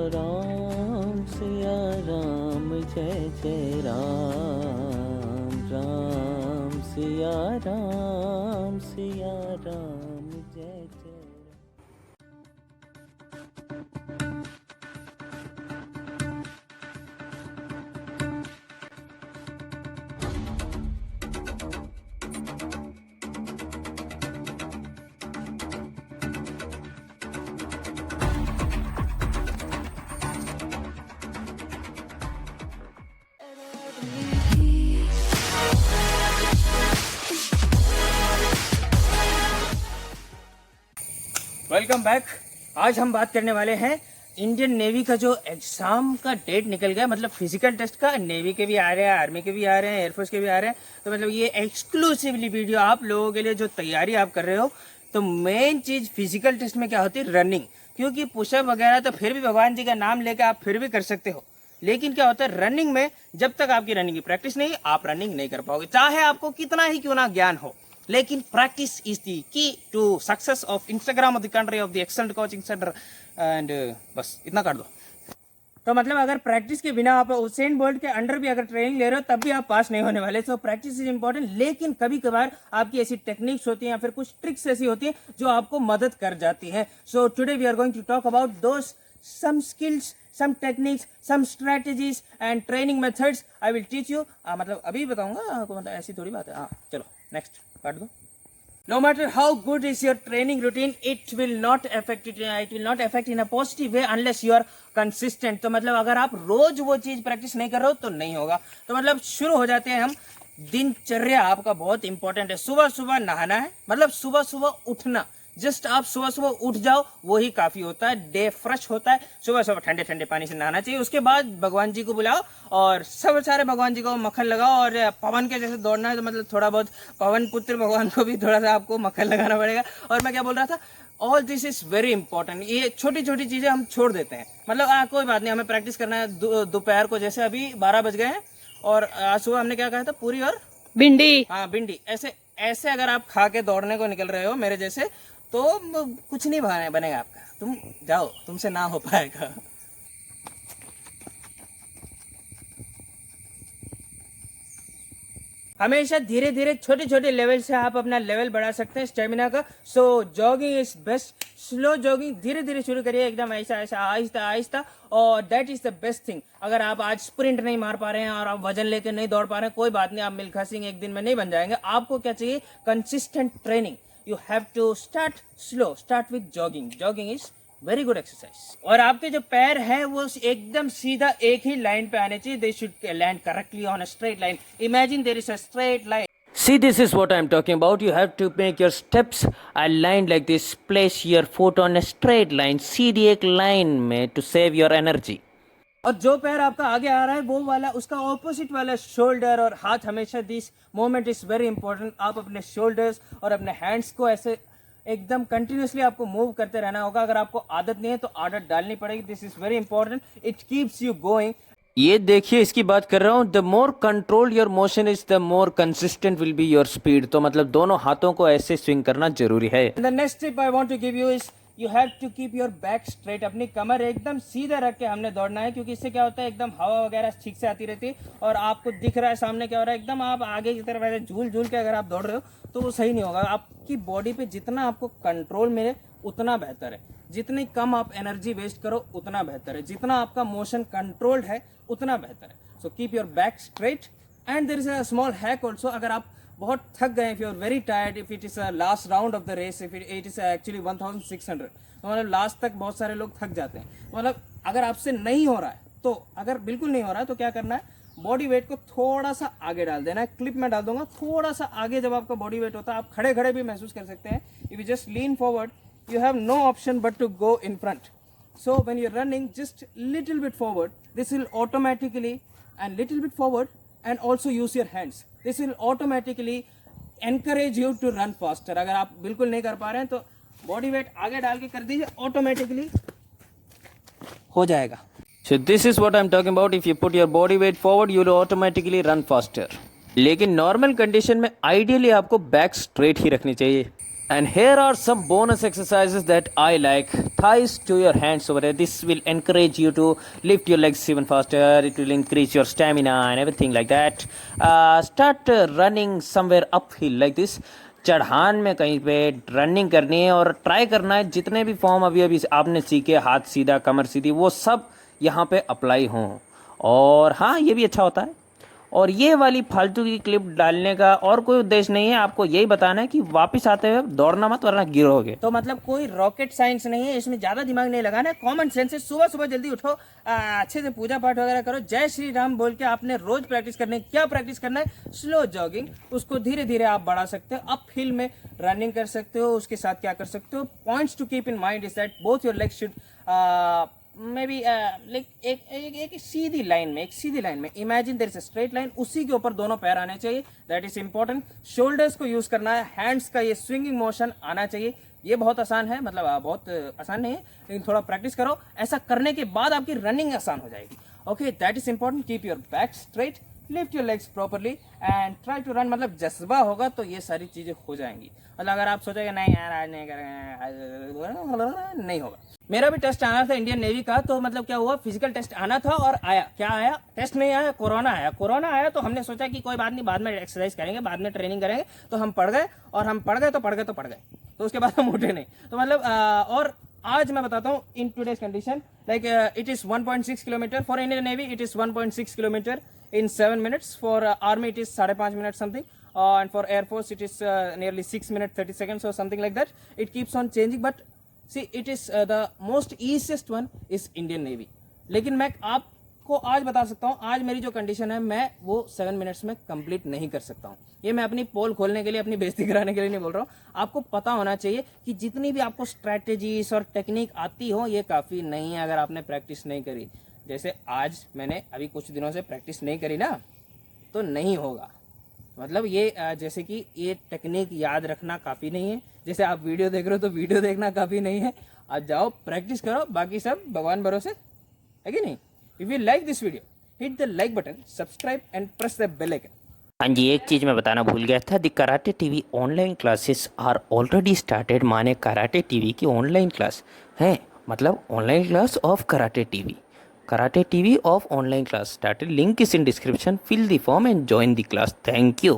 राम सिया राम जय जय राम, राम सिया राम जय जय। Welcome back. आज हम बात करने वाले हैं इंडियन नेवी का जो एग्जाम का डेट निकल गया, मतलब फिजिकल टेस्ट का। नेवी के भी आ रहे हैं, आर्मी के भी आ रहे हैं, एयरफोर्स के भी आ रहे हैं। तो मतलब ये एक्सक्लूसिवली वीडियो आप लोगों के लिए जो तैयारी आप कर रहे हो। तो मेन चीज फिजिकल टेस्ट में क्या होती है? रनिंग। क्योंकि पुशअप वगैरह तो फिर भी भगवान जी का नाम लेकर आप फिर भी कर सकते हो, लेकिन क्या होता है रनिंग में, जब तक आपकी रनिंग की प्रैक्टिस नहीं, आप रनिंग नहीं कर पाओगे, चाहे आपको कितना ही क्यों ना ज्ञान हो। लेकिन practice is the key to success of Instagram of the country of the excellent coaching centre and बस इतना कर दो। तो मतलब अगर प्रैक्टिस के बिना आप उसेन बोल्ट के अंडर भी अगर ट्रेनिंग ले रहे हो तब भी आप पास नहीं होने वाले। So practice is important. लेकिन कभी कभार आपकी ऐसी टेक्निक्स होती हैं या फिर कुछ ट्रिक्स ऐसी होती हैं जो आपको मदद कर जाती हैं। So today we are going to talk about those some skills, some techniques, some strategies and training methods I will teach you। मतलब अभी बताऊंगा आपको, मतलब ऐसी थोड़ी बात है। हाँ चलो नेक्स्ट काट दो। No matter how good is your training routine, it will not affect it. It will not affect in a positive way unless you are consistent। तो मतलब अगर आप रोज वो चीज प्रैक्टिस नहीं कर रहे हो तो नहीं होगा। तो मतलब शुरू हो जाते हैं हम। दिनचर्या आपका बहुत इंपॉर्टेंट है। सुबह सुबह नहाना है, मतलब सुबह सुबह उठना। जस्ट आप सुबह सुबह उठ जाओ वही काफी होता है। डे फ्रेश होता है। सुबह सुबह ठंडे ठंडे पानी से नहाना चाहिए। उसके बाद भगवान जी को बुलाओ और सब सारे भगवान जी को मक्खन लगाओ। और पवन के जैसे दौड़ना है तो मतलब थोड़ा बहुत पवन पुत्र भगवान को भी थोड़ा सा आपको मक्खन लगाना पड़ेगा। और मैं क्या बोल रहा था, all this is very important. ये छोटी छोटी चीजें हम छोड़ देते हैं। मतलब कोई बात नहीं, हमें प्रैक्टिस करना है दोपहर को। जैसे अभी 12 बज गए हैं और आज सुबह हमने क्या कहा था, पूरी और भिंडी। हाँ भिंडी। ऐसे ऐसे अगर आप खा के दौड़ने को निकल रहे हो मेरे जैसे, तो कुछ नहीं बनेगा आपका। तुम जाओ, तुमसे ना हो पाएगा। हमेशा धीरे धीरे छोटे छोटे लेवल से आप अपना लेवल बढ़ा सकते हैं स्टेमिना का। So jogging is best. Slow jogging धीरे धीरे शुरू करिए, एकदम ऐसा ऐसा आहिस्ता आहिस्ता, और that is the best thing. अगर आप आज स्प्रिंट नहीं मार पा रहे हैं और आप वजन लेकर नहीं दौड़ पा रहे हैं, कोई बात नहीं, आप मिल्खा सिंह एक दिन में नहीं बन जाएंगे। आपको क्या चाहिए? Consistent training. You have to start slow, start with jogging। Jogging is very good exercise। और आपके जो पैर हैं वो एकदम सीधा एक ही लाइन पे आने चाहिए। They should land correctly on a straight line। Imagine there is a straight line। See, this is what I am talking about। You have to make your steps aligned like this। Place your foot on a straight line, सीधी एक line में, to save your energy। और जो पैर आपका आगे आ रहा है वो वाला, उसका ऑपोजिट वाला शोल्डर और हाथ। हमेशा this moment is very important. आप अपने शोल्डर्स और अपने हैंड्स को ऐसे एकदम कंटिन्यूसली आपको मूव करते रहना होगा। अगर आपको आदत नहीं है तो आदत डालनी पड़ेगी। This is very important. It keeps you going. ये देखिए, इसकी बात कर रहा हूँ। The more control your motion is the more consistent will be your speed. तो मतलब दोनों हाथों को ऐसे स्विंग करना जरूरी है। The next tip I want to give you is you have to keep your back straight. अपनी कमर एकदम सीधा रख के हमने दौड़ना है, क्योंकि इससे क्या होता है, एकदम हवा वगैरह ठीक से आती रहती है और आपको दिख रहा है सामने क्या हो रहा है। एकदम आप आगे की तरफ ऐसे झूल झूल के अगर आप दौड़ रहे हो तो वो सही नहीं होगा। आपकी बॉडी पे जितना आपको कंट्रोल मिले उतना बेहतर है। जितनी कम आप एनर्जी वेस्ट करो उतना बेहतर है। जितना आपका मोशन कंट्रोल्ड है उतना बेहतर है। So keep your back straight. And there is a small hack also. अगर आप बहुत थक गए, if you are very tired, if it is a last round of the race, if it is actually 1600, तो मतलब लास्ट तक बहुत सारे लोग थक जाते हैं। मतलब अगर आपसे नहीं हो रहा है, तो अगर बिल्कुल नहीं हो रहा है तो क्या करना है, बॉडी वेट को थोड़ा सा आगे डाल देना है। क्लिप में डाल दूंगा, थोड़ा सा आगे जब आपका बॉडी वेट होता है, आप खड़े खड़े भी महसूस कर सकते हैं। If you just lean forward, you have no option but to go in front। So when you're running, just little bit forward, this will automatically, and little bit forward, and also use your hands, this will automatically encourage you to run faster। अगर आप बिल्कुल नहीं कर पा रहे हैं तो body weight आगे डाल के कर दीजिए, ऑटोमेटिकली हो जाएगा। So this is what I'm talking about। If you put your body weight forward, you will automatically run faster। लेकिन नॉर्मल कंडीशन में आइडियली आपको बैक स्ट्रेट ही रखनी चाहिए। And here are some bonus exercises that I like. Thighs to your hands over there. This will encourage you to lift your legs even faster. It will increase your stamina and everything like that. Start running somewhere uphill like this. चढ़ान में कहीं पे running करनी है और try करना है जितने भी फॉर्म अभी अभी आपने सीखे, हाथ सीधा, कमर सीधी, वो सब यहाँ पे अप्लाई हों. और हाँ, ये भी अच्छा होता है. और ये वाली फालतू की क्लिप डालने का और कोई उद्देश्य नहीं है. आपको यही बताना है कि वापस आते हुए दौड़ना मत, वरना गिरोगे. तो मतलब कोई रॉकेट साइंस नहीं है, इसमें ज्यादा दिमाग नहीं लगाना है, कॉमन सेंस है. सुबह सुबह जल्दी उठो, अच्छे से पूजा पाठ वगैरह करो, जय श्री राम बोल के आपने रोज प्रैक्टिस करनी है. क्या प्रैक्टिस करना है? Slow jogging. उसको धीरे धीरे आप बढ़ा सकते हो. अप हिल में रनिंग कर सकते हो. उसके साथ क्या कर सकते हो? Points to keep in mind is that both your legs should may be like एक सीधी लाइन में imagine there is a straight line, उसी के ऊपर दोनों पैर आने चाहिए. That is important. शोल्डर्स को यूज करना है, हैंड्स का ये स्विंगिंग मोशन आना चाहिए. ये बहुत आसान है, मतलब बहुत आसान नहीं है, लेकिन थोड़ा प्रैक्टिस करो. ऐसा करने के बाद आपकी रनिंग आसान हो जाएगी. Okay, that is important. Keep your back straight, lift your legs properly and try to run. मतलब जज्बा होगा तो ये सारी चीजें हो जाएंगी. मतलब अगर आप सोचेंगे नहीं यार आज नहीं करेंगे, नहीं होगा. मेरा भी टेस्ट आना था इंडियन नेवी का, तो मतलब क्या हुआ, फिजिकल टेस्ट आना था और आया. क्या आया? टेस्ट नहीं आया, कोरोना आया. कोरोना आया तो हमने सोचा कि कोई बात नहीं, बाद में एक्सरसाइज करेंगे, बाद में ट्रेनिंग करेंगे. तो हम पढ़ गए, और हम पढ़ गए तो उसके बाद हम उठे नहीं. तो मतलब और आज मैं बताता हूँ in today's condition, like it is 1.6 kilometre for Indian navy. It is 1.6 kilometre in 7 minutes. For army it is 5.5 minutes something, and for air force it is nearly 6 minutes 30 seconds or something like that. It keeps on changing, but see it is the most easiest one is Indian Navy. लेकिन मैं आपको आज बता सकता हूँ, आज मेरी जो कंडीशन है मैं वो 7 मिनट्स में कंप्लीट नहीं कर सकता हूँ. ये मैं अपनी पोल खोलने के लिए, अपनी बेइज्जती कराने के लिए नहीं बोल रहा हूँ. आपको पता होना चाहिए कि जितनी भी आपको स्ट्रैटेजीज और टेक्निक आती हो, ये काफ़ी नहीं है अगर आपने प्रैक्टिस नहीं करी. जैसे आज मैंने अभी कुछ दिनों से प्रैक्टिस नहीं करी ना, तो नहीं होगा. मतलब ये जैसे कि ये टेक्निक याद रखना काफ़ी नहीं है. जैसे आप वीडियो देख रहे हो तो वीडियो देखना काफ़ी नहीं है. आज जाओ प्रैक्टिस करो, बाकी सब भगवान भरोसे है कि नहीं. If you like this video, hit the like button, subscribe and press the bell icon. हाँ जी, एक चीज़ मैं बताना भूल गया था. The karate TV online classes are already started. माने कराटे टीवी की ऑनलाइन क्लास है, मतलब online class of karate TV. Karate TV of online class started. Link is in description. Fill the form and join the class. Thank you.